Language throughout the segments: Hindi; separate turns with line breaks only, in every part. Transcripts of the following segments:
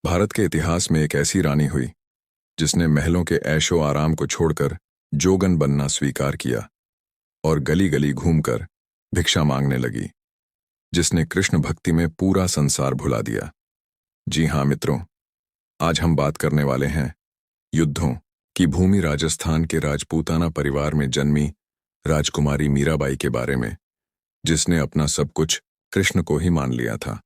भारत के इतिहास में एक ऐसी रानी हुई जिसने महलों के ऐशो आराम को छोड़कर जोगन बनना स्वीकार किया और गली गली घूमकर भिक्षा मांगने लगी, जिसने कृष्ण भक्ति में पूरा संसार भुला दिया। जी हाँ मित्रों, आज हम बात करने वाले हैं युद्धों की भूमि राजस्थान के राजपूताना परिवार में जन्मी राजकुमारी मीराबाई के बारे में, जिसने अपना सब कुछ कृष्ण को ही मान लिया था,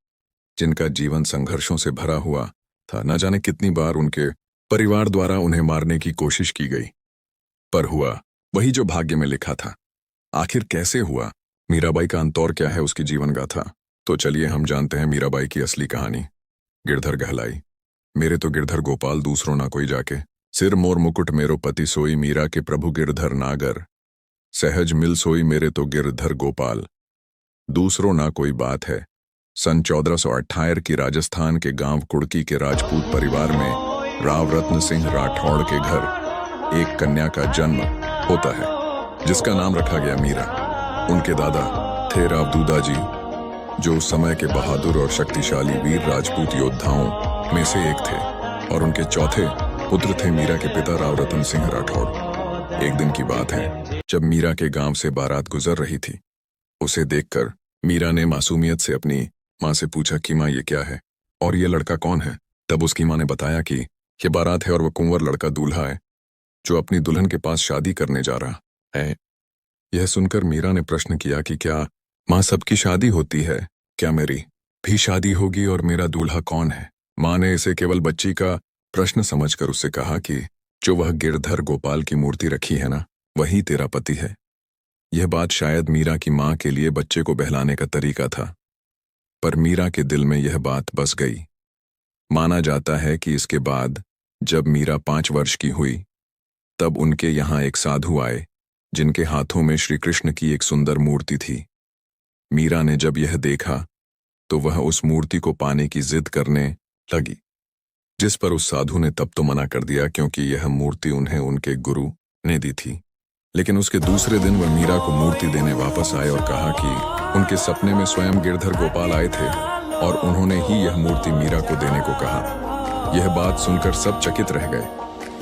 जिनका जीवन संघर्षों से भरा हुआ था। न जाने कितनी बार उनके परिवार द्वारा उन्हें मारने की कोशिश की गई, पर हुआ वही जो भाग्य में लिखा था। आखिर कैसे हुआ? मीराबाई का अंतौर क्या है उसकी जीवन गाथा? तो चलिए हम जानते हैं मीराबाई की असली कहानी। गिरधर गहलाई। मेरे तो गिरधर गोपाल दूसरों ना कोई जाके, सिर मोर मुकुट मेरो पति सोई, मीरा के प्रभु गिरधर नागर, सहज मिल सोई मेरे तो गिरधर गोपाल, दूसरों ना कोई बात है। सन 1428 की राजस्थान के गांव कुड़की के राजपूत परिवार में राव रत्न सिंह राठौड़ के घर एक कन्या का जन्म होता है, जिसका नाम रखा गया मीरा। उनके दादा थे राव दूदा जी, जो उस समय के बहादुर और शक्तिशाली वीर राजपूत योद्धाओं में से एक थे, और उनके चौथे पुत्र थे मीरा के पिता राव रतन सिंह राठौड़। एक दिन की बात है, जब मीरा के गांव से बारात गुजर रही थी। उसे देखकर मीरा ने मासूमियत से अपनी माँ से पूछा कि माँ ये क्या है और ये लड़का कौन है। तब उसकी माँ ने बताया कि ये बारात है और वह कुंवर लड़का दूल्हा है जो अपनी दुल्हन के पास शादी करने जा रहा है। यह सुनकर मीरा ने प्रश्न किया कि क्या माँ सबकी शादी होती है, क्या मेरी भी शादी होगी और मेरा दूल्हा कौन है? माँ ने इसे केवल बच्ची का प्रश्न समझकर उससे कहा कि जो वह गिरधर गोपाल की मूर्ति रखी है ना, वही तेरा पति है। यह बात शायद मीरा की माँ के लिए बच्चे को बहलाने का तरीका था, पर मीरा के दिल में यह बात बस गई। माना जाता है कि इसके बाद जब मीरा 5 वर्ष की हुई, तब उनके यहाँ एक साधु आए जिनके हाथों में श्री कृष्ण की एक सुंदर मूर्ति थी। मीरा ने जब यह देखा तो वह उस मूर्ति को पाने की जिद करने लगी, जिस पर उस साधु ने तब तो मना कर दिया क्योंकि यह मूर्ति उन्हें उनके गुरु ने दी थी। लेकिन उसके दूसरे दिन वह मीरा को मूर्ति देने वापस आए और कहा कि उनके सपने में स्वयं गिरधर गोपाल आए थे और उन्होंने ही यह मूर्ति मीरा को देने को कहा। यह बात सुनकर सब चकित रह गए,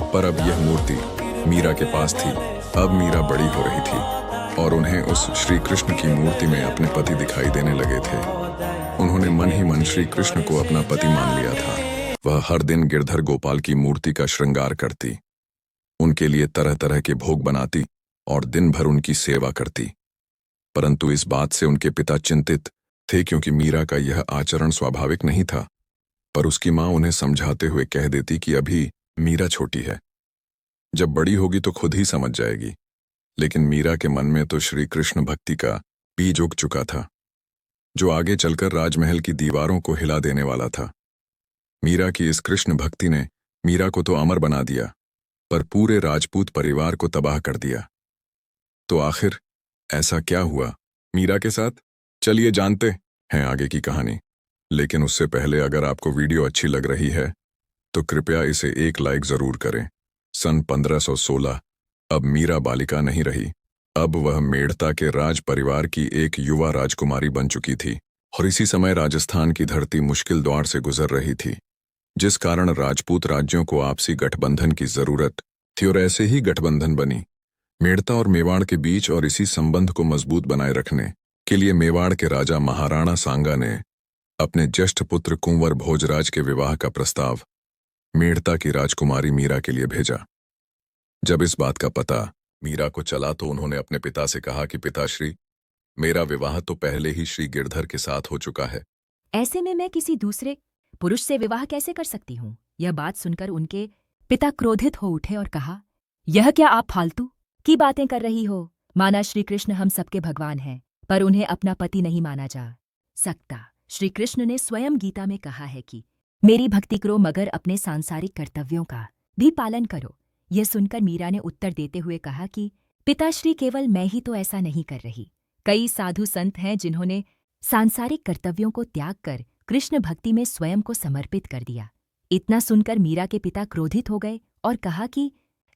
पर अब यह मूर्ति मीरा के पास थी। अब मीरा बड़ी हो रही थी और उन्हें उस श्री कृष्ण की मूर्ति में अपने पति दिखाई देने लगे थे। उन्होंने मन ही मन श्री कृष्ण को अपना पति मान लिया था। वह हर दिन गिरधर गोपाल की मूर्ति का श्रृंगार करती, उनके लिए तरह तरह के भोग बनाती और दिन भर उनकी सेवा करती। परंतु इस बात से उनके पिता चिंतित थे क्योंकि मीरा का यह आचरण स्वाभाविक नहीं था। पर उसकी माँ उन्हें समझाते हुए कह देती कि अभी मीरा छोटी है, जब बड़ी होगी तो खुद ही समझ जाएगी। लेकिन मीरा के मन में तो श्री कृष्ण भक्ति का बीज उग चुका था, जो आगे चलकर राजमहल की दीवारों को हिला देने वाला था। मीरा की इस कृष्ण भक्ति ने मीरा को तो अमर बना दिया, पर पूरे राजपूत परिवार को तबाह कर दिया। तो आखिर ऐसा क्या हुआ मीरा के साथ? चलिए जानते हैं आगे की कहानी। लेकिन उससे पहले अगर आपको वीडियो अच्छी लग रही है तो कृपया इसे एक लाइक जरूर करें। सन 1516 अब मीरा बालिका नहीं रही। अब वह मेड़ता के राज परिवार की एक युवा राजकुमारी बन चुकी थी, और इसी समय राजस्थान की धरती मुश्किल दौर से गुजर रही थी, जिस कारण राजपूत राज्यों को आपसी गठबंधन की जरूरत थी, और ऐसे ही गठबंधन बनी मेड़ता और मेवाड़ के बीच। और इसी संबंध को मजबूत बनाए रखने के लिए मेवाड़ के राजा महाराणा सांगा ने अपने ज्येष्ठ पुत्र कुंवर भोजराज के विवाह का प्रस्ताव मेड़ता की राजकुमारी मीरा के लिए भेजा। जब इस बात का पता मीरा को चला तो उन्होंने अपने पिता से कहा कि पिताश्री, मेरा विवाह तो पहले ही श्री गिरधर के साथ हो चुका है।
ऐसे में मैं किसी दूसरे पुरुष से विवाह कैसे कर सकती हूँ? यह बात सुनकर उनके पिता क्रोधित हो उठे और कहा, यह क्या आप फालतू की बातें कर रही हो? माना श्री कृष्ण हम सबके भगवान हैं, पर उन्हें अपना पति नहीं माना जा सकता। श्री कृष्ण ने स्वयं गीता में कहा है कि मेरी भक्ति करो मगर अपने सांसारिक कर्तव्यों का भी पालन करो। यह सुनकर मीरा ने उत्तर देते हुए कहा कि पिताश्री, केवल मैं ही तो ऐसा नहीं कर रही। कई साधु संत हैं जिन्होंने सांसारिक कर्तव्यों को त्याग कर कृष्ण भक्ति में स्वयं को समर्पित कर दिया। इतना सुनकर मीरा के पिता क्रोधित हो गए और कहा कि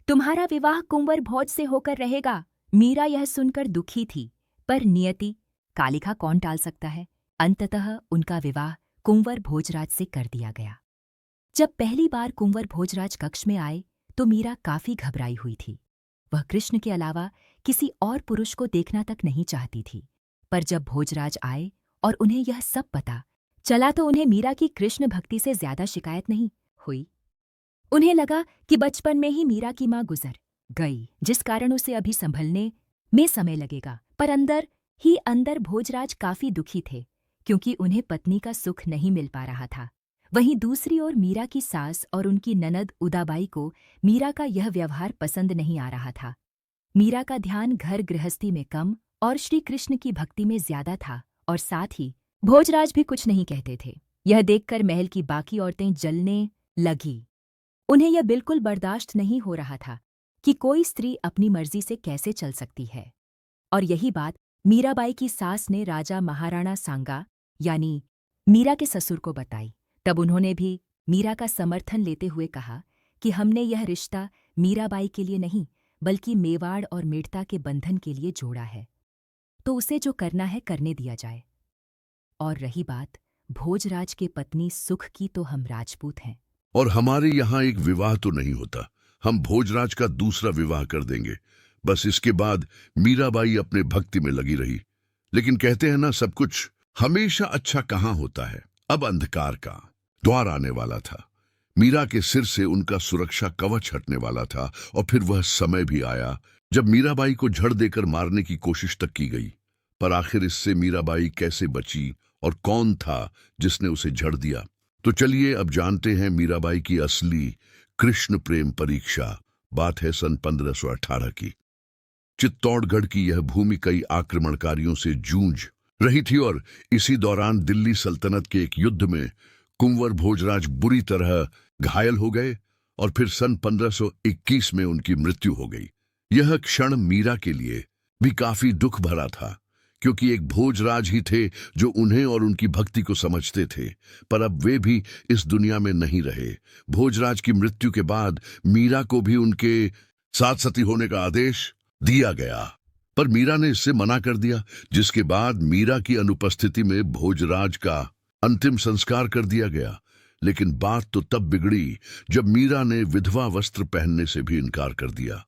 तुम्हारा विवाह कुंवर भोज से होकर रहेगा। मीरा यह सुनकर दुखी थी, पर नियति कालिका कौन टाल सकता है। अंततः उनका विवाह कुंवर भोजराज से कर दिया गया। जब पहली बार कुंवर भोजराज कक्ष में आए तो मीरा काफी घबराई हुई थी। वह कृष्ण के अलावा किसी और पुरुष को देखना तक नहीं चाहती थी। पर जब भोजराज आए और उन्हें यह सब पता चला तो उन्हें मीरा की कृष्ण भक्ति से ज्यादा शिकायत नहीं हुई। उन्हें लगा कि बचपन में ही मीरा की मां गुजर गई, जिस कारण उसे अभी संभलने में समय लगेगा। पर अंदर ही अंदर भोजराज काफी दुखी थे, क्योंकि उन्हें पत्नी का सुख नहीं मिल पा रहा था। वहीं दूसरी ओर मीरा की सास और उनकी ननद उदाबाई को मीरा का यह व्यवहार पसंद नहीं आ रहा था। मीरा का ध्यान घर गृहस्थी में कम और श्री कृष्ण की भक्ति में ज्यादा था, और साथ ही भोजराज भी कुछ नहीं कहते थे। यह देखकर महल की बाकी औरतें जलने लगी। उन्हें यह बिल्कुल बर्दाश्त नहीं हो रहा था कि कोई स्त्री अपनी मर्जी से कैसे चल सकती है। और यही बात मीराबाई की सास ने राजा महाराणा सांगा यानी मीरा के ससुर को बताई। तब उन्होंने भी मीरा का समर्थन लेते हुए कहा कि हमने यह रिश्ता मीराबाई के लिए नहीं बल्कि मेवाड़ और मेड़ता के बंधन के लिए जोड़ा है, तो उसे जो करना है करने दिया जाए। और रही बात भोजराज के पत्नी सुख की, तो हम राजपूत हैं
और हमारे यहाँ एक विवाह तो नहीं होता। हम भोजराज का दूसरा विवाह कर देंगे। बस इसके बाद मीराबाई अपने भक्ति में लगी रही। लेकिन कहते हैं ना, सब कुछ हमेशा अच्छा कहाँ होता है। अब अंधकार का द्वार आने वाला था। मीरा के सिर से उनका सुरक्षा कवच हटने वाला था, और फिर वह समय भी आया जब मीराबाई को झड़ देकर मारने की कोशिश तक की गई। पर आखिर इससे मीराबाई कैसे बची और कौन था जिसने उसे झड़ दिया? तो चलिए अब जानते हैं मीराबाई की असली कृष्ण प्रेम परीक्षा। बात है सन 1518 की। चित्तौड़गढ़ की यह भूमि कई आक्रमणकारियों से जूझ रही थी, और इसी दौरान दिल्ली सल्तनत के एक युद्ध में कुंवर भोजराज बुरी तरह घायल हो गए, और फिर सन 1521 में उनकी मृत्यु हो गई। यह क्षण मीरा के लिए भी काफी दुख भरा था, क्योंकि एक भोजराज ही थे जो उन्हें और उनकी भक्ति को समझते थे। पर अब वे भी इस दुनिया में नहीं रहे। भोजराज की मृत्यु के बाद मीरा को भी उनके साथ सती होने का आदेश दिया गया, पर मीरा ने इससे मना कर दिया, जिसके बाद मीरा की अनुपस्थिति में भोजराज का अंतिम संस्कार कर दिया गया। लेकिन बात तो तब बिगड़ी जब मीरा ने विधवा वस्त्र पहनने से भी इनकार कर दिया।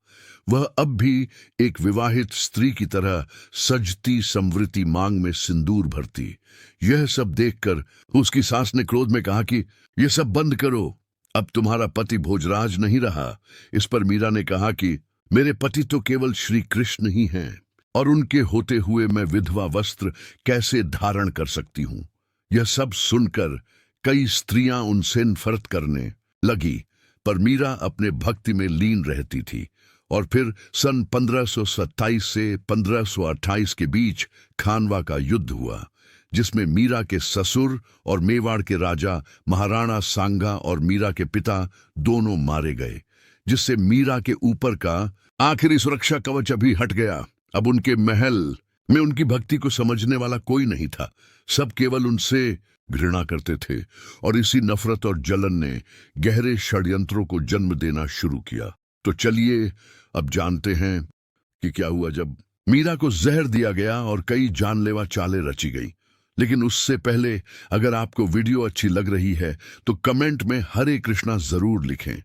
वह अब भी एक विवाहित स्त्री की तरह सजती संवृति, मांग में सिंदूर भरती। यह सब देखकर उसकी सास ने क्रोध में कहा कि यह सब बंद करो, अब तुम्हारा पति भोजराज नहीं रहा। इस पर मीरा ने कहा कि मेरे पति तो केवल श्री कृष्ण ही हैं, और उनके होते हुए मैं विधवा वस्त्र कैसे धारण कर सकती हूं। यह सब सुनकर कई स्त्रियां उनसे नफरत करने लगी, पर मीरा अपने भक्ति में लीन रहती थी। और फिर सन 1527 से 1528 के बीच खानवा का युद्ध हुआ, जिसमें मीरा के ससुर और मेवाड़ के राजा महाराणा सांगा और मीरा के पिता दोनों मारे गए, जिससे मीरा के ऊपर का आखिरी सुरक्षा कवच अभी हट गया। अब उनके महल में उनकी भक्ति को समझने वाला कोई नहीं था। सब केवल उनसे घृणा करते थे, और इसी नफरत और जलन ने गहरे षड्यंत्रों को जन्म देना शुरू किया। तो चलिए अब जानते हैं कि क्या हुआ जब मीरा को जहर दिया गया और कई जानलेवा चालें रची गई। लेकिन उससे पहले अगर आपको वीडियो अच्छी लग रही है तो कमेंट में हरे कृष्णा जरूर लिखें।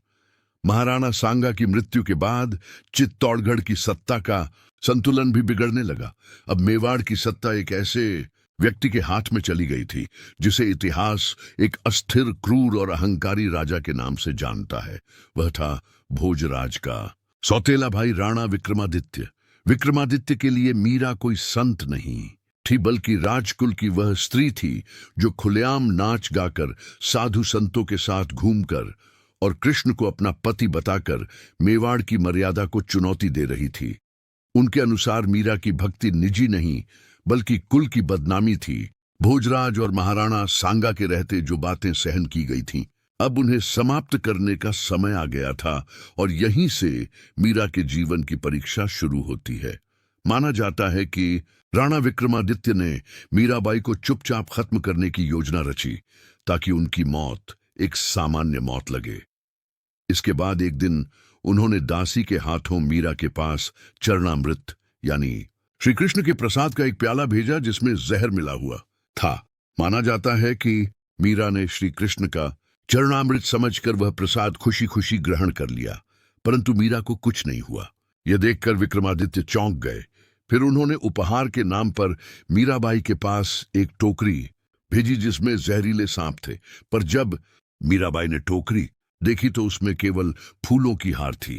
महाराणा सांगा की मृत्यु के बाद चित्तौड़गढ़ की सत्ता का संतुलन भी बिगड़ने लगा। अब मेवाड़ की सत्ता एक ऐसे व्यक्ति के हाथ में चली गई थी जिसे इतिहास एक अस्थिर, क्रूर और अहंकारी राजा के नाम से जानता है। वह था भोजराज का सौतेला भाई राणा विक्रमादित्य। विक्रमादित्य के लिए मीरा कोई संत नहीं थी, बल्कि राजकुल की वह स्त्री थी जो खुलेआम नाच गाकर, साधु संतों के साथ घूमकर और कृष्ण को अपना पति बताकर मेवाड़ की मर्यादा को चुनौती दे रही थी। उनके अनुसार मीरा की भक्ति निजी नहीं बल्कि कुल की बदनामी थी। भोजराज और महाराणा सांगा के रहते जो बातें सहन की गई थीं, अब उन्हें समाप्त करने का समय आ गया था, और यहीं से मीरा के जीवन की परीक्षा शुरू होती है। माना जाता है कि राणा विक्रमादित्य ने मीराबाई को चुपचाप खत्म करने की योजना रची ताकि उनकी मौत एक सामान्य मौत लगे। इसके बाद एक दिन उन्होंने दासी के हाथों मीरा के पास चरणामृत यानी श्री कृष्ण के प्रसाद का एक प्याला भेजा जिसमें जहर मिला हुआ था। माना जाता है कि मीरा ने श्री कृष्ण का चरणामृत समझकर वह प्रसाद खुशी खुशी ग्रहण कर लिया, परंतु मीरा को कुछ नहीं हुआ। यह देखकर विक्रमादित्य चौंक गए। फिर उन्होंने उपहार के नाम पर मीराबाई के पास एक टोकरी भेजी जिसमें जहरीले सांप थे। पर जब मीराबाई ने टोकरी देखी तो उसमें केवल फूलों की हार थी।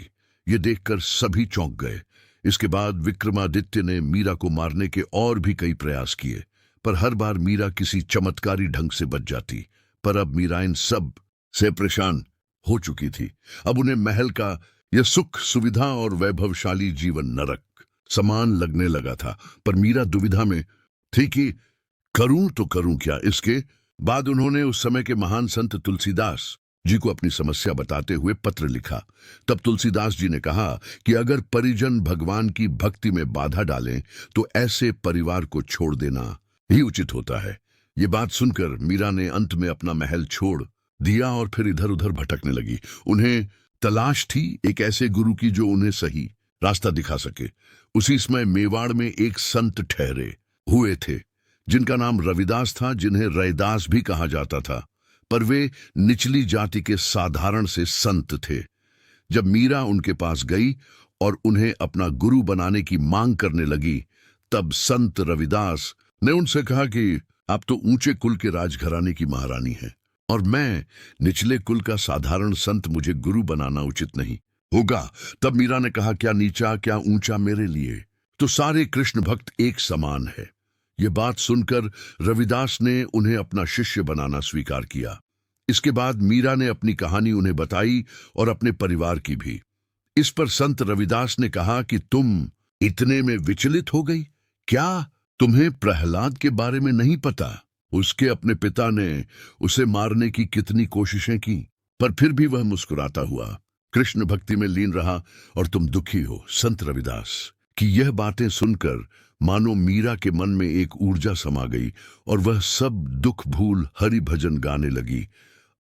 ये देखकर सभी चौंक गए। इसके बाद विक्रमादित्य ने मीरा को मारने के और भी कई प्रयास किए, पर हर बार मीरा किसी चमत्कारी ढंग से बच जाती। पर अब मीरा इन सब से परेशान हो चुकी थी। अब उन्हें महल का यह सुख सुविधा और वैभवशाली जीवन नरक समान लगने लगा था। पर मीरा दुविधा में थी कि करूं तो करूं क्या। इसके बाद उन्होंने उस समय के महान संत तुलसीदास जी को अपनी समस्या बताते हुए पत्र लिखा। तब तुलसीदास जी ने कहा कि अगर परिजन भगवान की भक्ति में बाधा डालें तो ऐसे परिवार को छोड़ देना ही उचित होता है। ये बात सुनकर मीरा ने अंत में अपना महल छोड़ दिया और फिर इधर उधर भटकने लगी। उन्हें तलाश थी एक ऐसे गुरु की जो उन्हें सही रास्ता दिखा सके। उसी समय मेवाड़ में एक संत ठहरे हुए थे जिनका नाम रविदास था, जिन्हें रैदास भी कहा जाता था। पर वे निचली जाति के साधारण से संत थे। जब मीरा उनके पास गई और उन्हें अपना गुरु बनाने की मांग करने लगी, तब संत रविदास ने उनसे कहा कि आप तो ऊंचे कुल के राजघराने की महारानी हैं और मैं निचले कुल का साधारण संत, मुझे गुरु बनाना उचित नहीं होगा। तब मीरा ने कहा, क्या नीचा क्या ऊंचा मेरे लिए तो सारे कृष्ण भक्त एक समान है। ये बात सुनकर रविदास ने उन्हें अपना शिष्य बनाना स्वीकार किया। इसके बाद मीरा ने अपनी कहानी उन्हें बताई और अपने परिवार की भी। इस पर संत रविदास ने कहा कि तुम इतने में विचलित हो गई, क्या तुम्हें प्रहलाद के बारे में नहीं पता? उसके अपने पिता ने उसे मारने की कितनी कोशिशें की, पर फिर भी वह मुस्कुराता हुआ कृष्ण भक्ति में लीन रहा और तुम दुखी हो। संत रविदास की यह बातें सुनकर मानो मीरा के मन में एक ऊर्जा समा गई और वह सब दुख भूल हरि भजन गाने लगी।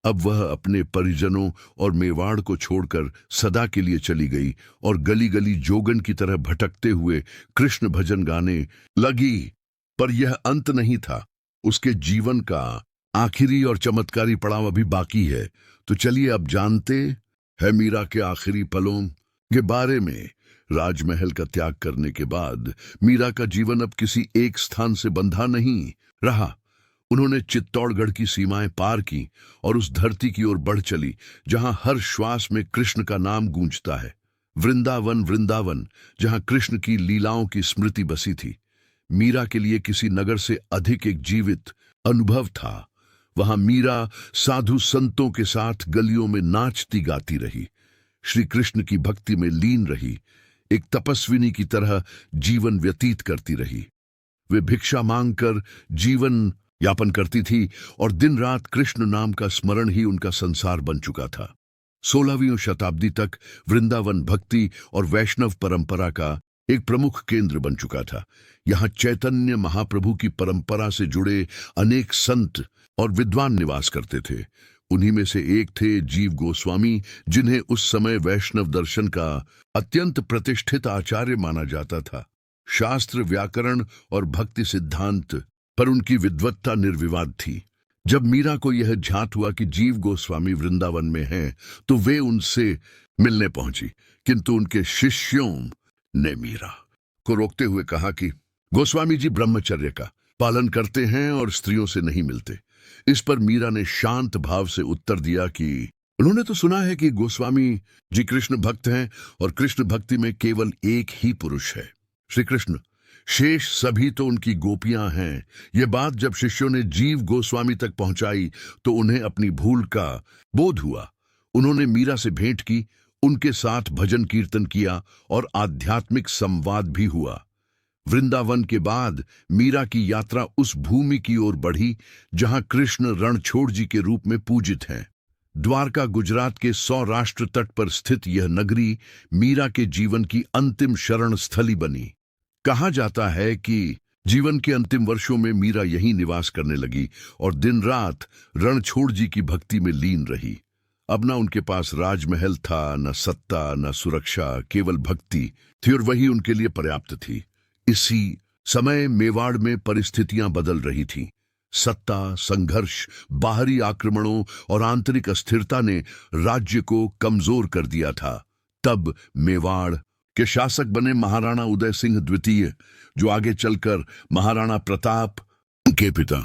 अब वह अपने परिजनों और मेवाड़ को छोड़कर सदा के लिए चली गई और गली गली जोगन की तरह भटकते हुए कृष्ण भजन गाने लगी। पर यह अंत नहीं था, उसके जीवन का आखिरी और चमत्कारी पड़ाव अभी बाकी है। तो चलिए अब जानते हैं मीरा के आखिरी पलों के बारे में। राजमहल का त्याग करने के बाद मीरा का जीवन अब किसी एक स्थान से बंधा नहीं रहा। उन्होंने चित्तौड़गढ़ की सीमाएं पार की और उस धरती की ओर बढ़ चली जहां हर श्वास में कृष्ण का नाम गूंजता है। वृंदावन, वृंदावन, जहां कृष्ण की लीलाओं की स्मृति बसी थी, मीरा के लिए किसी नगर से अधिक एक जीवित अनुभव था। वहां मीरा साधु संतों के साथ गलियों में नाचती गाती रही, श्री कृष्ण की भक्ति में लीन रही, एक तपस्विनी की तरह जीवन व्यतीत करती रही। वे भिक्षा मांगकर जीवन यापन करती थी और दिन रात कृष्ण नाम का स्मरण ही उनका संसार बन चुका था। 16वीं शताब्दी तक वृंदावन भक्ति और वैष्णव परंपरा का एक प्रमुख केंद्र बन चुका था। यहाँ चैतन्य महाप्रभु की परंपरा से जुड़े अनेक संत और विद्वान निवास करते थे। उन्हीं में से एक थे जीव गोस्वामी, जिन्हें उस समय वैष्णव दर्शन का अत्यंत प्रतिष्ठित आचार्य माना जाता था। शास्त्र, व्याकरण और भक्ति सिद्धांत पर उनकी विद्वत्ता निर्विवाद थी। जब मीरा को यह झांत हुआ कि जीव गोस्वामी वृंदावन में हैं, तो वे उनसे मिलने पहुंची, किंतु उनके शिष्यों ने मीरा को रोकते हुए कहा कि गोस्वामी जी ब्रह्मचर्य का पालन करते हैं और स्त्रियों से नहीं मिलते। इस पर मीरा ने शांत भाव से उत्तर दिया कि उन्होंने तो सुना है कि गोस्वामी जी कृष्ण भक्त हैं और कृष्ण भक्ति में केवल एक ही पुरुष है, श्री कृष्ण, शेष सभी तो उनकी गोपियां हैं। यह बात जब शिष्यों ने जीव गोस्वामी तक पहुंचाई तो उन्हें अपनी भूल का बोध हुआ। उन्होंने मीरा से भेंट की, उनके साथ भजन कीर्तन किया और आध्यात्मिक संवाद भी हुआ। वृंदावन के बाद मीरा की यात्रा उस भूमि की ओर बढ़ी जहां कृष्ण रणछोड़ जी के रूप में पूजित हैं। द्वारका गुजरात के सौराष्ट्र तट पर स्थित यह नगरी मीरा के जीवन की अंतिम शरण स्थली बनी। कहा जाता है कि जीवन के अंतिम वर्षों में मीरा यहीं निवास करने लगी और दिन रात रणछोड़ जी की भक्ति में लीन रही। अब ना उनके पास राजमहल था, न सत्ता, न सुरक्षा, केवल भक्ति थी और वही उनके लिए पर्याप्त थी। इसी समय मेवाड़ में परिस्थितियां बदल रही थीं। सत्ता, संघर्ष, बाहरी आक्रमणों और आंतरिक अस्थिरता ने राज्य को कमजोर कर दिया था। तब मेवाड़ के शासक बने महाराणा उदय सिंह द्वितीय, जो आगे चलकर महाराणा प्रताप के पिता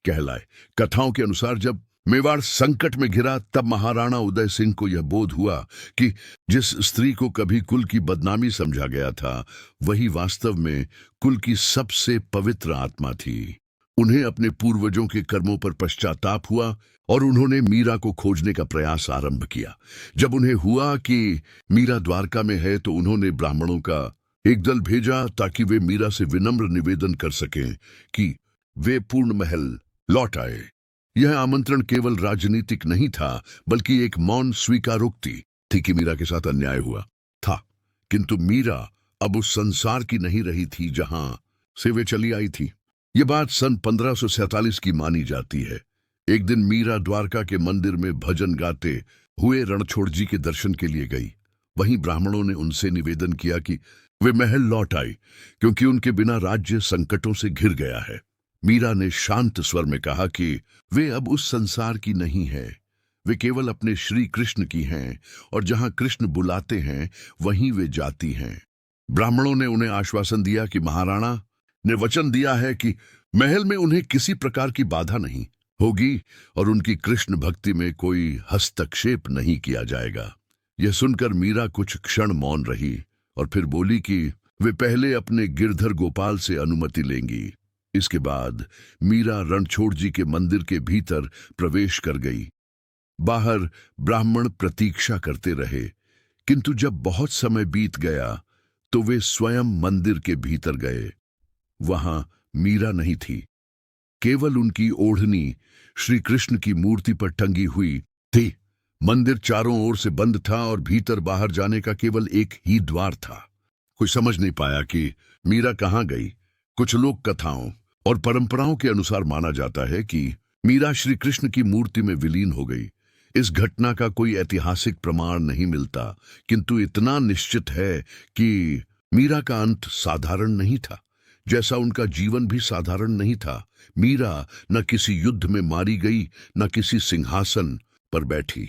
कहलाए। कथाओं के अनुसार जब मेवाड़ संकट में घिरा, तब महाराणा उदय सिंह को यह बोध हुआ कि जिस स्त्री को कभी कुल की बदनामी समझा गया था, वही वास्तव में कुल की सबसे पवित्र आत्मा थी। उन्हें अपने पूर्वजों के कर्मों पर पश्चाताप हुआ और उन्होंने मीरा को खोजने का प्रयास आरंभ किया। जब उन्हें हुआ कि मीरा द्वारका में है, तो उन्होंने ब्राह्मणों का एक दल भेजा ताकि वे मीरा से विनम्र निवेदन कर सकें कि वे पूर्ण महल लौट आए। यह आमंत्रण केवल राजनीतिक नहीं था, बल्कि एक मौन स्वीकारोक्ति थी कि मीरा के साथ अन्याय हुआ था। किंतु मीरा अब उस संसार की नहीं रही थी जहां से वे चली आई थी। यह बात सन 1547 की मानी जाती है। एक दिन मीरा द्वारका के मंदिर में भजन गाते हुए रणछोड़ जी के दर्शन के लिए गई। वहीं ब्राह्मणों ने उनसे निवेदन किया कि वे महल लौट आई, क्योंकि उनके बिना राज्य संकटों से घिर गया है। मीरा ने शांत स्वर में कहा कि वे अब उस संसार की नहीं है, वे केवल अपने श्री कृष्ण की हैं, और जहां कृष्ण बुलाते हैं वहीं वे जाती हैं। ब्राह्मणों ने उन्हें आश्वासन दिया कि महाराणा ने वचन दिया है कि महल में उन्हें किसी प्रकार की बाधा नहीं होगी और उनकी कृष्ण भक्ति में कोई हस्तक्षेप नहीं किया जाएगा। यह सुनकर मीरा कुछ क्षण मौन रही और फिर बोली कि वे पहले अपने गिरधर गोपाल से अनुमति लेंगी। इसके बाद मीरा रणछोड़ जी के मंदिर के भीतर प्रवेश कर गई। बाहर ब्राह्मण प्रतीक्षा करते रहे, किंतु जब बहुत समय बीत गया तो वे स्वयं मंदिर के भीतर गए। वहां मीरा नहीं थी, केवल उनकी ओढ़नी श्री कृष्ण की मूर्ति पर टंगी हुई थी। मंदिर चारों ओर से बंद था और भीतर बाहर जाने का केवल एक ही द्वार था। कोई समझ नहीं पाया कि मीरा कहां गई। कुछ लोक कथाओं और परंपराओं के अनुसार माना जाता है कि मीरा श्री कृष्ण की मूर्ति में विलीन हो गई। इस घटना का कोई ऐतिहासिक प्रमाण नहीं मिलता, किंतु इतना निश्चित है कि मीरा का अंत साधारण नहीं था, जैसा उनका जीवन भी साधारण नहीं था। मीरा न किसी युद्ध में मारी गई, न किसी सिंहासन पर बैठी।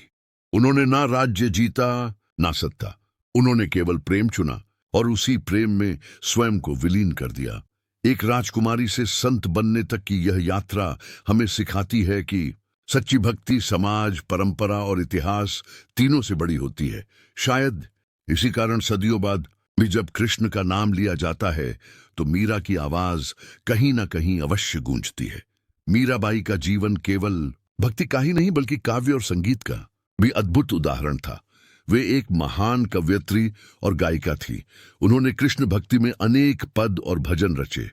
उन्होंने ना राज्य जीता, ना सत्ता। उन्होंने केवल प्रेम चुना और उसी प्रेम में स्वयं को विलीन कर दिया। एक राजकुमारी से संत बनने तक की यह यात्रा हमें सिखाती है कि सच्ची भक्ति समाज, परंपरा और इतिहास तीनों से बड़ी होती है। शायद इसी कारण सदियों बाद भी जब कृष्ण का नाम लिया जाता है तो मीरा की आवाज कहीं ना कहीं अवश्य गूंजती है। मीराबाई का जीवन केवल भक्ति का ही नहीं, बल्कि काव्य और संगीत का भी अद्भुत उदाहरण था। वे एक महान कवयित्री और गायिका थी। उन्होंने कृष्ण भक्ति में अनेक पद और भजन रचे,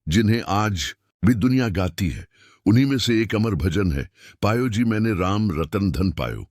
जिन्हें आज भी दुनिया गाती है। उन्हीं में से एक अमर भजन है, पायो जी मैंने राम रतन धन पायो।